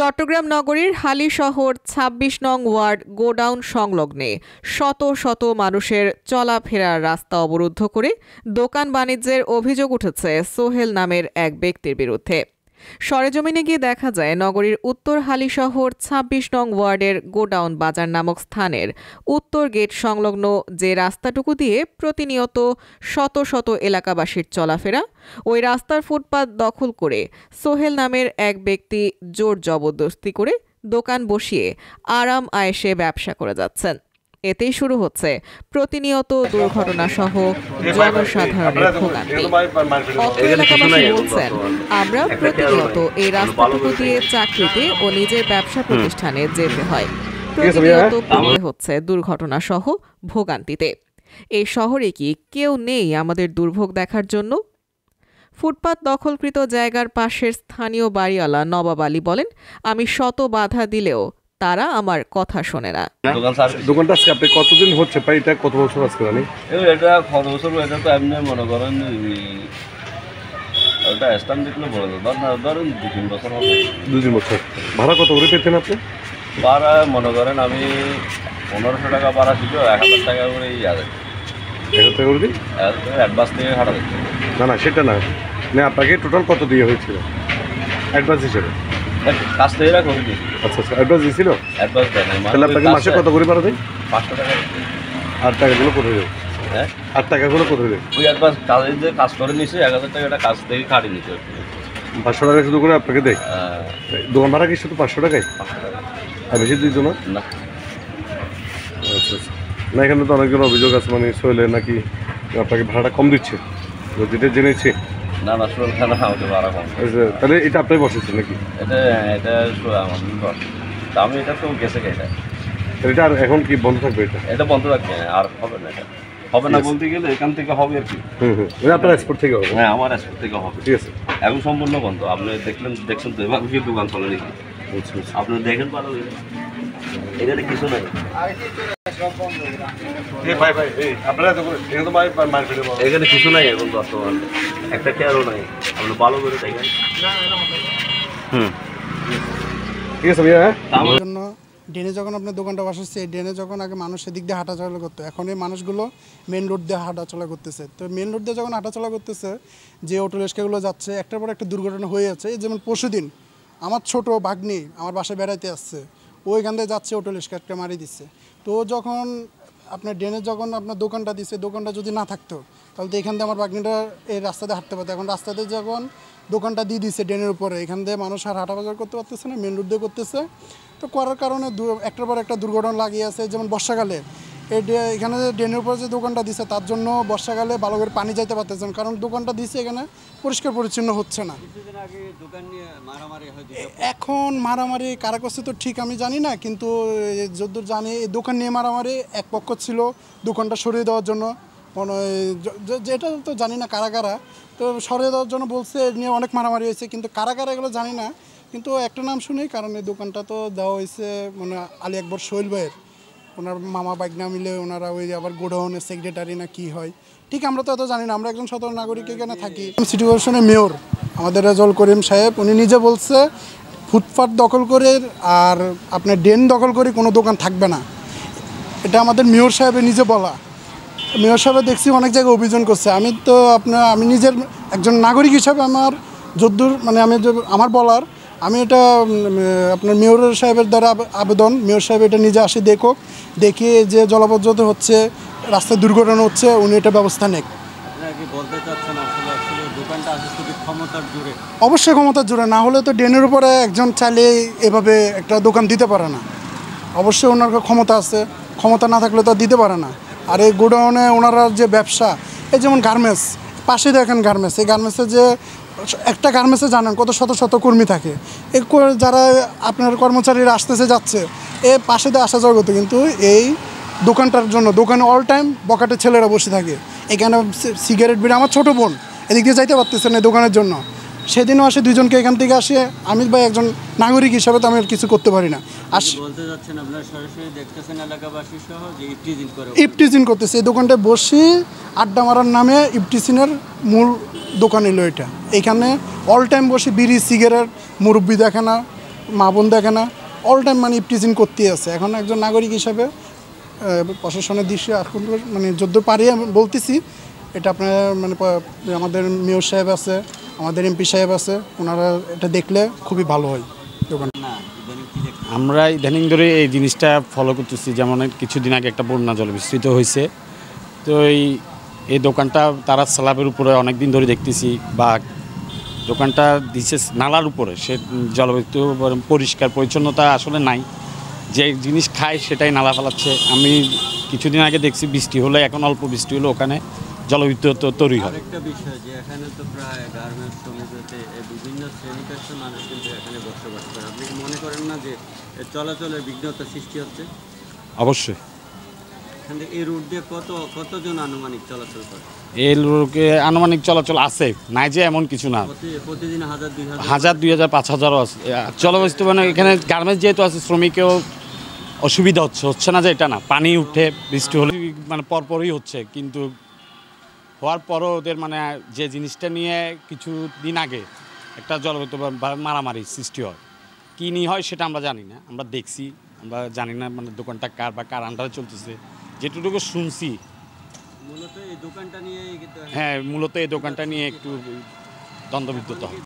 চট্টগ্রাম নগরীর হালিশহর ২৬ নং word godown সংলগ্নে শত শত মানুষের চলাফেরার রাস্তা অবরুদ্ধ করে দোকান বাণিজ্যের অভিযোগ উঠেছে সোহেল নামের এক ব্যক্তির বিরুদ্ধে। সরেজমিনে গিয়ে দেখা যায় নগরীর উত্তর হালিশহর ২৬ নং ওয়ার্ডের গোডাউন বাজার নামক স্থানের উত্তর গেট সংলগ্ন যে রাস্তাটুকু দিয়ে প্রতিনিয়ত শত শত এলাকাবাসীর চলাফেরা, ওই রাস্তার ফুটপাত দখল করে সোহেল নামের এক ব্যক্তি জোর জবরদস্তি করে দোকান বসিয়ে আরাম আয়েশে ব্যবসা করে যাচ্ছেন। এতেই শুরু হচ্ছে প্রতিনিয়ত দুর্ঘটনা সহ জনসাধারণের ভোগান্তি। অত্র এলাকাবাসী বলছেন, আমরা প্রতিনিয়ত এই রাস্তাটুকু দিয়ে চাকরিতে ও নিজের ব্যবসা প্রতিষ্ঠানে যেতে হয়, প্রতিনিয়ত পড়তে হচ্ছে দুর্ঘটনা সহ ভোগান্তিতে। এই শহরে কি কেউ নেই আমাদের দুর্ভোগ দেখার জন্য? ফুটপাত দখলকৃত জায়গার পাশের স্থানীয় বাড়িওয়ালা নবাব আলী বলেন, আমি শত বাধা দিলেও তারা আমার কথা শোনে না। দোকানটা আজকে আপনি কতদিন হচ্ছে ভাই? এটা কত বছর আজকে জানি? এটা কত বছর? এটা তো এমনি মনে করেন ওটা স্ট্যান্ড দেখলে বলে ধরেন ২-৩ বছর হবে। ২-৩ বছর। ভাড়া কত করে পেতেন আপনি? ভাড়া মনে করেন আমি ১৫০০ টাকা ভাড়া ছিল, ১০০০ টাকা করে ১০০০ টাকা করে দিই অ্যাডভান্স থেকে হাঁটা দিচ্ছি। না সেটা না, মানে আপনাকে টোটাল কত দিয়ে হয়েছিল অ্যাডভান্স হিসেবে? কাজ থেকে এরা করে দিয়েছি। আচ্ছা, অ্যাডভান্স দিয়েছিল? অ্যাডভান্স দেয় না। তাহলে আপনাকে মাসে কত করে ভাড়া দেয়? ৫০০ টাকা। আর টাকাগুলো কোথায় দেয়? হ্যাঁ, আর টাকাগুলো কোথায় দেয়? ওই অ্যাডভান্স কাজের যে কাজ করে নিয়েছে ১০০০ টাকা, কাজ থেকে কাটিয়ে নিতে ৫০০ টাকা শুধু করে আপনাকে দেয়? দোকান ভাড়া কি শুধু ৫০০ টাকায়? আর বেশি দিত না? আচ্ছা, না এখানে তো অনেকজন অভিযোগ আছে, মানে সোহেলের নাকি আপনাকে ভাড়াটা কম দিচ্ছে, যেটা জেনেছি। না সোহেল খান আমাকে ভাড়া কম। তাহলে এটা আপনি বসেছেন নাকি? এটা আমি এটা তো গেছে এটা আর এখন কি বন্ধ থাকবে? এটা বন্ধ থাকবে, আর হবে না। এটা হবে না বলতে গেলে এখান থেকে হবে আর কি। আপনার এক্সপোর্ট থেকে হবে? হ্যাঁ, আমার এক্সপোর্ট থেকে হবে। ঠিক আছে, এখন সম্পূর্ণ বন্ধ। আপনি দেখছেন তো এভাবে কি দোকান চলে নাকি? আপনি দেখেন ভালো, এখানে কিছু নাই। এখানে কিছু নাই এখন বর্তমান, একটা চেয়ারও নাই। আপনি ভালো করে দেখেন। ঠিক আছে ভাইয়া। জন্য ড্রেনে যখন আপনার দোকানটা বসাচ্ছে, এই ড্রেনে যখন আগে মানুষ সেদিক দিয়ে হাঁটাচলা করতো, এখন এই মানুষগুলো মেন রোড দিয়ে হাঁটাচলা করতেছে। তো মেন রোড দিয়ে যখন হাঁটাচলা করতেছে, যে অটো রিক্সাগুলো যাচ্ছে, একটার পর একটা দুর্ঘটনা হয়ে যাচ্ছে। যেমন পরশুদিন আমার ছোট ভাগ্নি আমার বাসায় বেড়াইতে আসছে, ওইখান দিয়ে যাচ্ছে, অটো রিক্সা একটা মারি দিচ্ছে। তো যখন আপনার ড্রেনে যখন আপনার দোকানটা দিচ্ছে, দোকানটা যদি না থাকতো তাহলে তো এখান দিয়ে আমার ভাগ্নিটা এই রাস্তাতে হাঁটতে পারতো। এখন রাস্তাতে যখন দোকানটা দিয়ে দিচ্ছে ড্রেনের উপরে, এখান দিয়ে মানুষ আর হাঁটা বাজার করতে পারতেছে না, মেন রোড দিয়ে করতেছে। তো করার কারণে একটার পর একটা দুর্ঘটনা লাগিয়ে আছে। যেমন বর্ষাকালে এখানে ড্রেনের উপরে যে দোকানটা দিচ্ছে, তার জন্য বর্ষাকালে ভালো করে পানি যাইতে পারতেছে না, কারণ দোকানটা দিচ্ছে এখানে পরিষ্কার পরিচ্ছন্ন হচ্ছে না। এখন মারামারি কারা করছে তো ঠিক আমি জানি না, কিন্তু যতদূর জানি এই দোকান নিয়ে মারামারি এক পক্ষ ছিল দোকানটা সরিয়ে দেওয়ার জন্য, যেটা তো জানি না কারা কারা, তো সরিয়ে দেওয়ার জন্য বলছে, নিয়ে অনেক মারামারি হয়েছে, কিন্তু কারা কারা এগুলো জানি না। কিন্তু একটা নাম শুনি, কারণ এই দোকানটা তো দেওয়া হয়েছে মানে আলী আকবর সোহেল ভাইয়ের, ওনার মামা বাইকনা মিলে ওনারা ওই আবার গোডাউনের সেক্রেটারি না কি হয়, ঠিক আমরা তো এত জানি না। আমরা একজন সাধারণ নাগরিক এখানে থাকি। সিটি কর্পোরেশনের মেয়র আমাদের রেজাউল করিম সাহেব, উনি নিজে বলছে ফুটপাত দখল করে আর আপনার ড্রেন দখল করে কোনো দোকান থাকবে না। এটা আমাদের মেয়র সাহেবের নিজে বলা। মেয়র সাহেব দেখছি অনেক জায়গায় অভিযান করছে। আমি নিজের একজন নাগরিক হিসাবে আমার যদ্দূর মানে আমার বলার, আমি এটা আপনার মেয়র সাহেবের দ্বারা আবেদন, মেয়র সাহেব এটা নিজে আসে দেখুক, দেখিয়ে যে জলাবদ্ধতা হচ্ছে, রাস্তায় দুর্ঘটনা হচ্ছে, উনি এটা ব্যবস্থা নেক। অবশ্যই ক্ষমতার জোরে, না হলে তো ড্রেনের উপরে একজন চাইলে এভাবে একটা দোকান দিতে পারে না। অবশ্যই ওনার ক্ষমতা আছে, ক্ষমতা না থাকলে তো দিতে পারে না। আর এই গোডাউনে ওনারা যে ব্যবসা, এই যেমন গার্মেন্টস পাশে দেখেন, গার্মেন্টস, এই গার্মেন্টসে যে একটা গার্মেন্টসে জানেন কত শত শত কর্মী থাকে, এই যারা আপনার কর্মচারীরা আসতেছে যাচ্ছে, এ পাশে দিয়ে আসা যাওয়া করতে, কিন্তু এই দোকানটার জন্য দোকানে অল টাইম বকাটে ছেলেরা বসে থাকে। এখানে সিগারেট বিড়ি, আমার ছোটো বোন এদিক দিয়ে যাইতে পারতেছে না দোকানের জন্য, সেদিনও আসে দুজনকে এখান থেকে আসে। আমি ভাই একজন নাগরিক হিসাবে তো আমি আর কিছু করতে পারি না। ইফটিজিং করতেছে এই দোকানটায় বসে আড্ডা মারার নামে, ইফটিজিংয়ের মূল দোকান এলো এটা। এখানে অল টাইম বসে বিড়ি সিগারেট, মুরব্বি দেখে না, মা বোন দেখে না, অল টাইম মানে ইপটিজিং করতেই আছে। এখন একজন নাগরিক হিসাবে প্রশাসনের দৃশ্যে এখন মানে যদ্দূর পারি আমি বলতেছি, এটা আপনার মানে আমাদের মেয়র সাহেব আছে, আমাদের এমপি সাহেব আছে, ওনারা এটা দেখলে খুবই ভালো হয় দোকান। আমরা ইদানিং ধরে এই জিনিসটা ফলো করতেছি, যেমন কিছুদিন আগে একটা বন্যা জল বিস্তৃত হয়েছে, তো এই দোকানটা তারা স্ল্যাবের উপরে অনেক দিন ধরে দেখতেছি, বা দোকানটা দিচ্ছে নালার উপরে, সে জলবায়ু পরিষ্কার পরিচ্ছন্নতা আসলে নাই, যে জিনিস খায় সেটাই নালা ফেলাচ্ছে। আমি কিছুদিন আগে দেখছি বৃষ্টি হলে, এখন অল্প বৃষ্টি হলে ওখানে জলবিদ্যুৎ তৈরি হয়। আরেকটা বিষয় যে এখানে তো প্রায় গার্মেন্টস শ্রমিকতে বিভিন্ন শ্রেণী পেশার মানুষ কিন্তু এখানে বসবাস করে। আপনি কি মনে করেন না যে চলাচলের বিঘ্নতা সৃষ্টি হচ্ছে? অবশ্যই এখান থেকে এই রুট দিয়ে কতজন আনুমানিক চলাচল করে? এই লোকে আনুমানিক চলাচল আছে, নাই যে এমন কিছু না, প্রতিদিন 1000-2000 1000, 2000, 5000 আছে জলবায়ু। মানে এখানে গার্মেন্টস যেহেতু আছে, শ্রমিকেও অসুবিধা হচ্ছে না যে এটা না, পানি উঠে বৃষ্টি হলে মানে পরপরই হচ্ছে, কিন্তু হওয়ার পরও ওদের মানে যে জিনিসটা নিয়ে কিছু দিন আগে একটা জলবায়ু মারামারি সৃষ্টি হয়, কী নিয়ে হয় সেটা আমরা জানি না, আমরা দেখছি, আমরা জানি না মানে দোকানটা কার বা কার আন্ডারে চলতেছে, যেটুকু শুনছি। মূলত এই দোকানটা নিয়ে হ্যাঁ, মূলত এই দোকানটা নিয়ে একটু দ্বন্দ্ববিদ্যুৎ হয়।